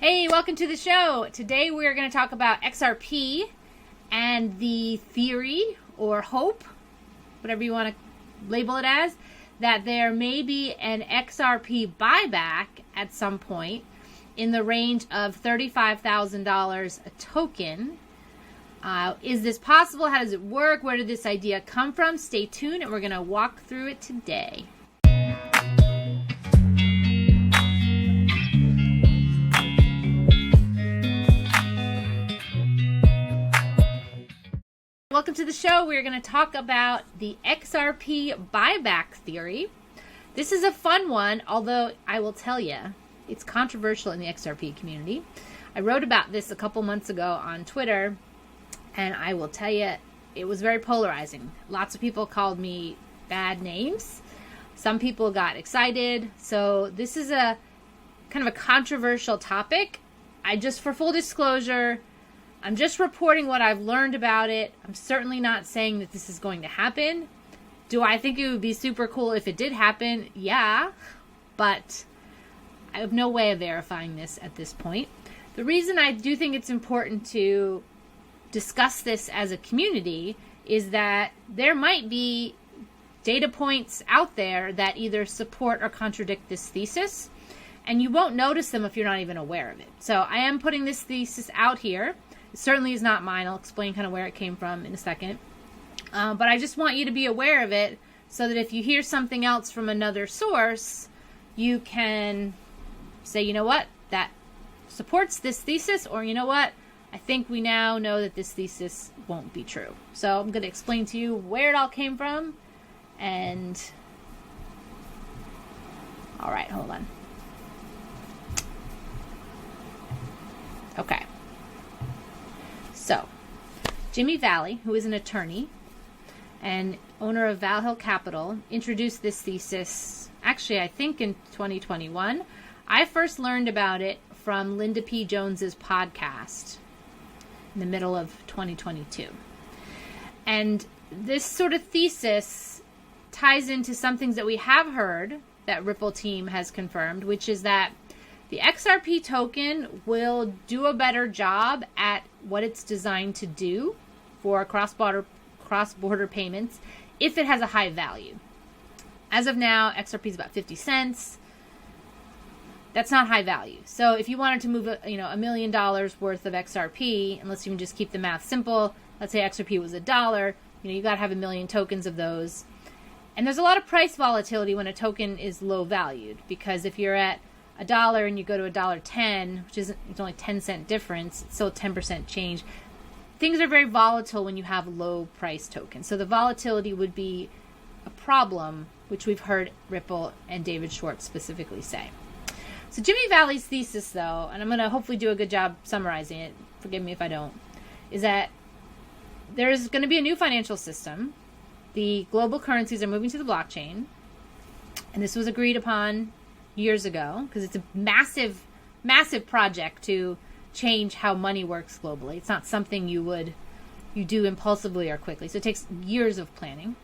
Hey, welcome to the show. Today we're going to talk about XRP and the theory or hope, whatever you want to label it as, that there may be an XRP buyback at some point in the range of $35,000 a token. Is this possible? How does it work? Where did this idea come from? Stay tuned and we're going to walk through it today. Welcome to the show. We're going to talk about the XRP buyback theory. This is a fun one, although I will tell you, it's controversial in the XRP community. I wrote about this a couple months ago on Twitter, and I will tell you, it was very polarizing. Lots of people called me bad names. Some people got excited. So this is a kind of a controversial topic. For full disclosure, I'm just reporting what I've learned about it. I'm certainly not saying that this is going to happen. Do I think it would be super cool if it did happen? Yeah, but I have no way of verifying this at this point. The reason I do think it's important to discuss this as a community is that there might be data points out there that either support or contradict this thesis, and you won't notice them if you're not even aware of it. So I am putting this thesis out here. It certainly is not mine. I'll explain kind of where it came from in a second. But I just want you to be aware of it so that if you hear something else from another source, you can say, you know what, that supports this thesis, or you know what, I think we now know that this thesis won't be true. So I'm going to explain to you where it all came from. And all right, hold on. Okay. So, James Vallee, who is an attorney and owner of Valhill Capital, introduced this thesis, actually, I think in 2021. I first learned about it from Linda P. Jones's podcast in the middle of 2022. And this sort of thesis ties into some things that we have heard that Ripple team has confirmed, which is that the XRP token will do a better job at what it's designed to do for cross-border payments if it has a high value. As of now, XRP is about 50 cents. That's not high value. So if you wanted to move $1 million worth of XRP, and let's even just keep the math simple, let's say XRP was $1, you got to have 1 million tokens of those. And there's a lot of price volatility when a token is low valued, because if you're at $1 and you go to $1.10, which isn't, it's only 10-cent difference, it's still 10% change. Things are very volatile when you have low price tokens. So the volatility would be a problem, which we've heard Ripple and David Schwartz specifically say. So James Vallee's thesis, though, and I'm going to hopefully do a good job summarizing it, forgive me if I don't, is that there's going to be a new financial system. The global currencies are moving to the blockchain, and this was agreed upon years ago, because it's a massive, massive project to change how money works globally. It's not something you do impulsively or quickly. So it takes years of planning.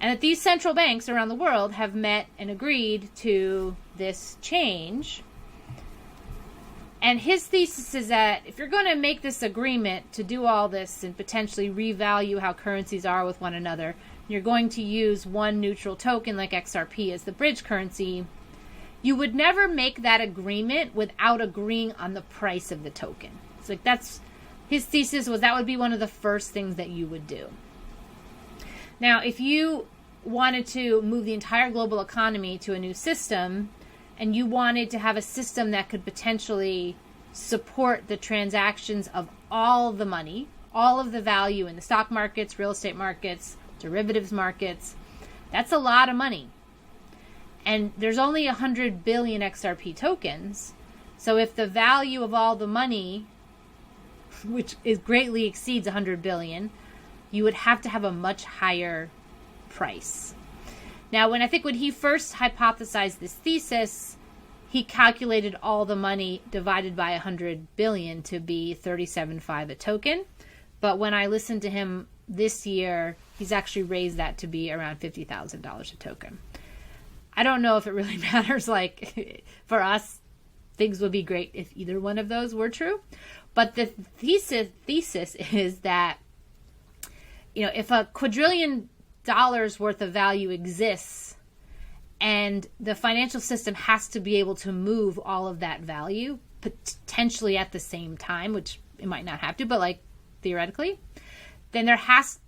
And that these central banks around the world have met and agreed to this change. And his thesis is that if you're going to make this agreement to do all this and potentially revalue how currencies are with one another, you're going to use one neutral token like XRP as the bridge currency. You would never make that agreement without agreeing on the price of the token. It's like his thesis was that would be one of the first things that you would do. Now, if you wanted to move the entire global economy to a new system, and you wanted to have a system that could potentially support the transactions of all the money, all of the value in the stock markets, real estate markets, derivatives markets, that's a lot of money. And there's only 100 billion XRP tokens. So if the value of all the money, which greatly exceeds 100 billion, you would have to have a much higher price. Now, when he first hypothesized this thesis, he calculated all the money divided by 100 billion to be 37.5 a token. But when I listened to him this year, he's actually raised that to be around $50,000 a token. I don't know if it really matters, for us, things would be great if either one of those were true. But the thesis is that, if a quadrillion dollars worth of value exists and the financial system has to be able to move all of that value potentially at the same time, which it might not have to, but like theoretically, then it has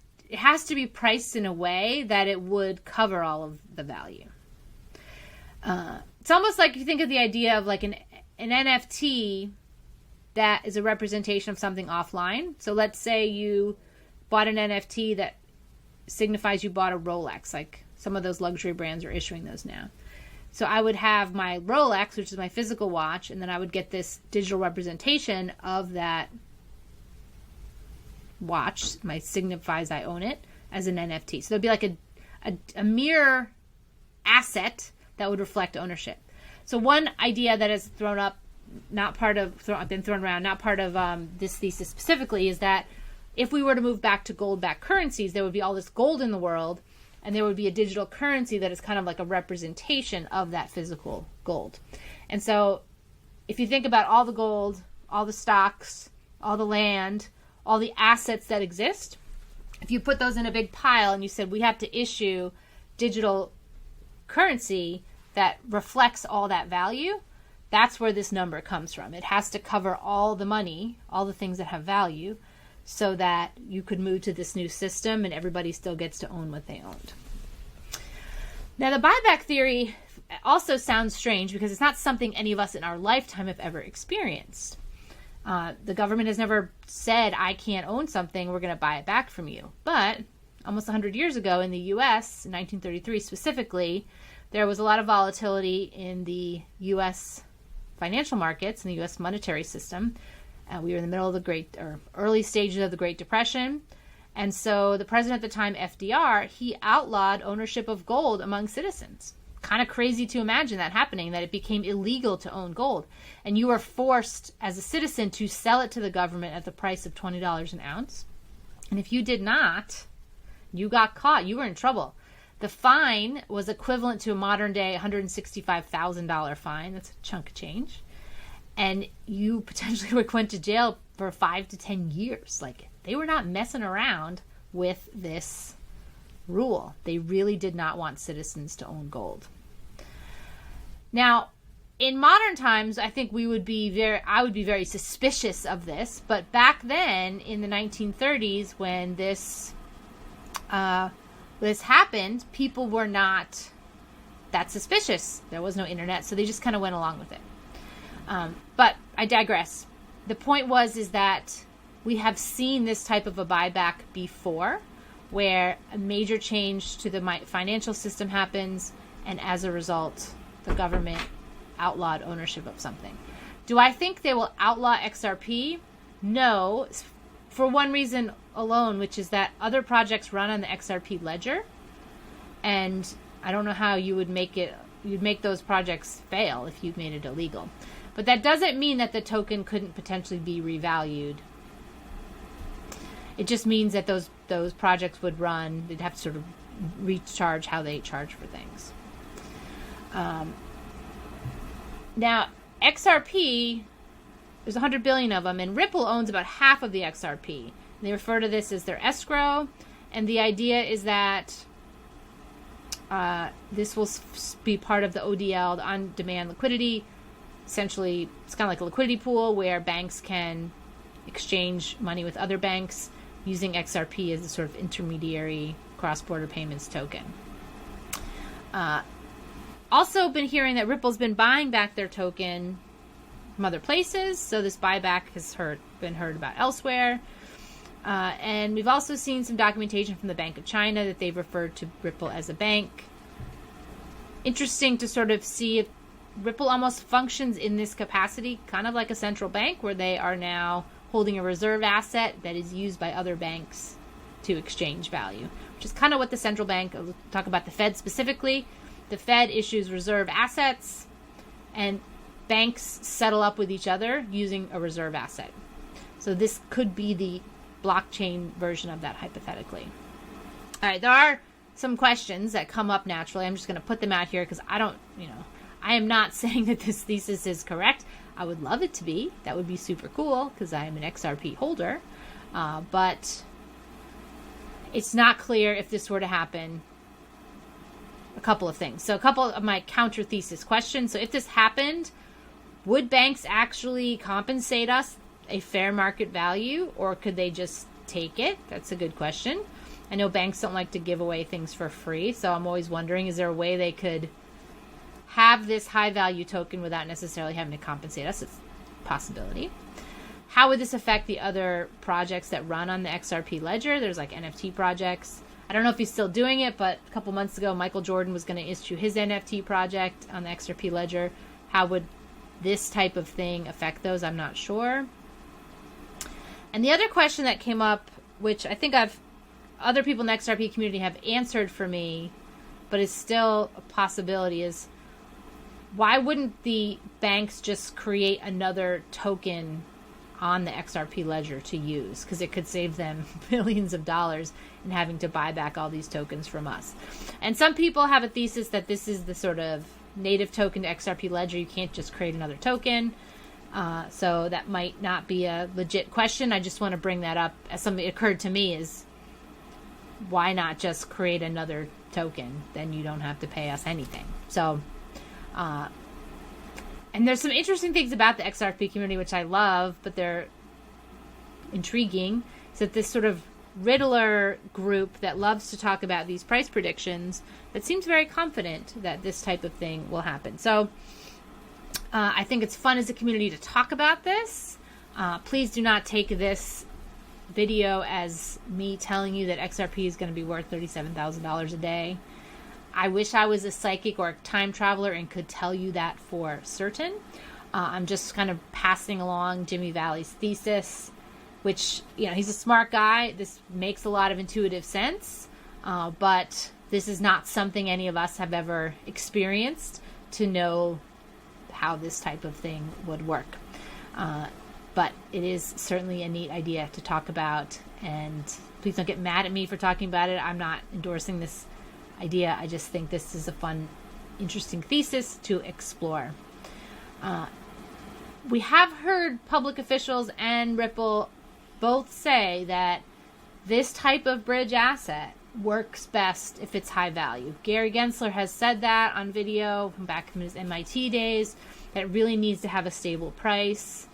to be priced in a way that it would cover all of the value. It's almost like you think of the idea of like an NFT that is a representation of something offline. So let's say you bought an NFT that signifies you bought a Rolex, like some of those luxury brands are issuing those now. So I would have my Rolex, which is my physical watch, and then I would get this digital representation of that watch. My signifies I own it as an NFT. So there'd be like a mirror asset that would reflect ownership. So one idea that is thrown up, been thrown around, not part of this thesis specifically, is that if we were to move back to gold-backed currencies, there would be all this gold in the world, and there would be a digital currency that is kind of like a representation of that physical gold. And so if you think about all the gold, all the stocks, all the land, all the assets that exist, if you put those in a big pile and you said we have to issue digital currency that reflects all that value, that's where this number comes from. It has to cover all the money, all the things that have value, so that you could move to this new system and everybody still gets to own what they owned. Now, the buyback theory also sounds strange because it's not something any of us in our lifetime have ever experienced. The government has never said, I can't own something, we're going to buy it back from you. But almost 100 years ago in the U.S., in 1933 specifically, there was a lot of volatility in the U.S. financial markets and the U.S. monetary system. We were in the middle of early stages of the Great Depression. And so the president at the time, FDR, he outlawed ownership of gold among citizens. Kind of crazy to imagine that happening, that it became illegal to own gold. And you were forced as a citizen to sell it to the government at the price of $20 an ounce. And if you did not, you got caught. You were in trouble. The fine was equivalent to a modern day $165,000 fine. That's a chunk of change. And you potentially went to jail for 5 to 10 years. Like, they were not messing around with this rule. They really did not want citizens to own gold. Now, in modern times, I think I would be very suspicious of this. But back then, in the 1930s, when this happened, people were not that suspicious. There was no internet, so they just kind of went along with it. But I digress. The point is that we have seen this type of a buyback before, where a major change to the financial system happens, and as a result, the government outlawed ownership of something. Do I think they will outlaw XRP? No, for one reason alone, which is that other projects run on the XRP ledger, and I don't know how you'd make those projects fail if you made it illegal. But that doesn't mean that the token couldn't potentially be revalued. It just means that those projects would run. They'd have to sort of recharge how they charge for things. Now, XRP, there's 100 billion of them, and Ripple owns about half of the XRP. And they refer to this as their escrow, and the idea is that this will be part of the ODL, the on-demand liquidity. Essentially, it's kind of like a liquidity pool where banks can exchange money with other banks using XRP as a sort of intermediary cross-border payments token. Also been hearing that Ripple's been buying back their token from other places, so this buyback has been heard about elsewhere. And we've also seen some documentation from the Bank of China that they've referred to Ripple as a bank. Interesting to sort of see if Ripple almost functions in this capacity, kind of like a central bank, where they are now holding a reserve asset that is used by other banks to exchange value, which is kind of what the central bank, I'll talk about the Fed specifically. The Fed issues reserve assets, and banks settle up with each other using a reserve asset. So this could be the blockchain version of that, hypothetically. All right, there are some questions that come up naturally. I'm just going to put them out here because I am not saying that this thesis is correct. I would love it to be. That would be super cool because I am an XRP holder. But it's not clear if this were to happen. A couple of things. So a couple of my counter thesis questions. So if this happened, would banks actually compensate us a fair market value, or could they just take it? That's a good question. I know banks don't like to give away things for free, so I'm always wondering, is there a way they could have this high value token without necessarily having to compensate us? It's a possibility. How would this affect the other projects that run on the XRP ledger? There's like NFT projects. I don't know if he's still doing it, but a couple months ago, Michael Jordan was going to issue his NFT project on the XRP ledger. How would this type of thing affect those? I'm not sure. And the other question that came up, which I think other people in the XRP community have answered for me, but is still a possibility, is why wouldn't the banks just create another token on the XRP ledger to use? Because it could save them billions of dollars in having to buy back all these tokens from us. And some people have a thesis that this is the sort of native token to XRP ledger. You can't just create another token. So that might not be a legit question. I just want to bring that up as something that occurred to me, is why not just create another token? Then you don't have to pay us anything. So, and there's some interesting things about the XRP community, which I love, but they're intriguing. Is that this sort of Riddler group that loves to talk about these price predictions, that seems very confident that this type of thing will happen. So I think it's fun as a community to talk about this. Please do not take this video as me telling you that XRP is going to be worth $37,000 a day. I wish I was a psychic or a time traveler and could tell you that for certain. I'm just kind of passing along Jimmy Vallee's thesis, which, you know, he's a smart guy. This makes a lot of intuitive sense, but this is not something any of us have ever experienced to know how this type of thing would work. But it is certainly a neat idea to talk about, and please don't get mad at me for talking about it. I'm not endorsing this idea. I just think this is a fun, interesting thesis to explore. We have heard public officials and Ripple both say that this type of bridge asset works best if it's high value. Gary Gensler has said that on video from back from his MIT days, that it really needs to have a stable price.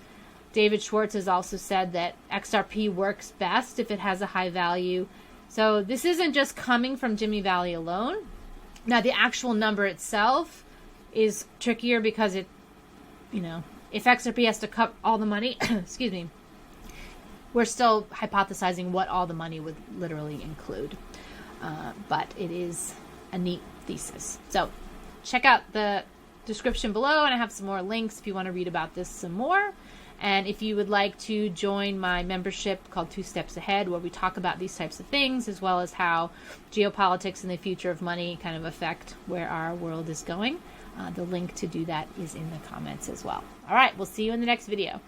David Schwartz has also said that XRP works best if it has a high value. So this isn't just coming from Jimmy Vallee alone. Now, the actual number itself is trickier because it, you know, if XRP has to cut all the money, excuse me, we're still hypothesizing what all the money would literally include. But it is a neat thesis. So check out the description below, and I have some more links if you want to read about this some more. And if you would like to join my membership called 2 Steps Ahead, where we talk about these types of things, as well as how geopolitics and the future of money kind of affect where our world is going, the link to do that is in the comments as well. All right, we'll see you in the next video.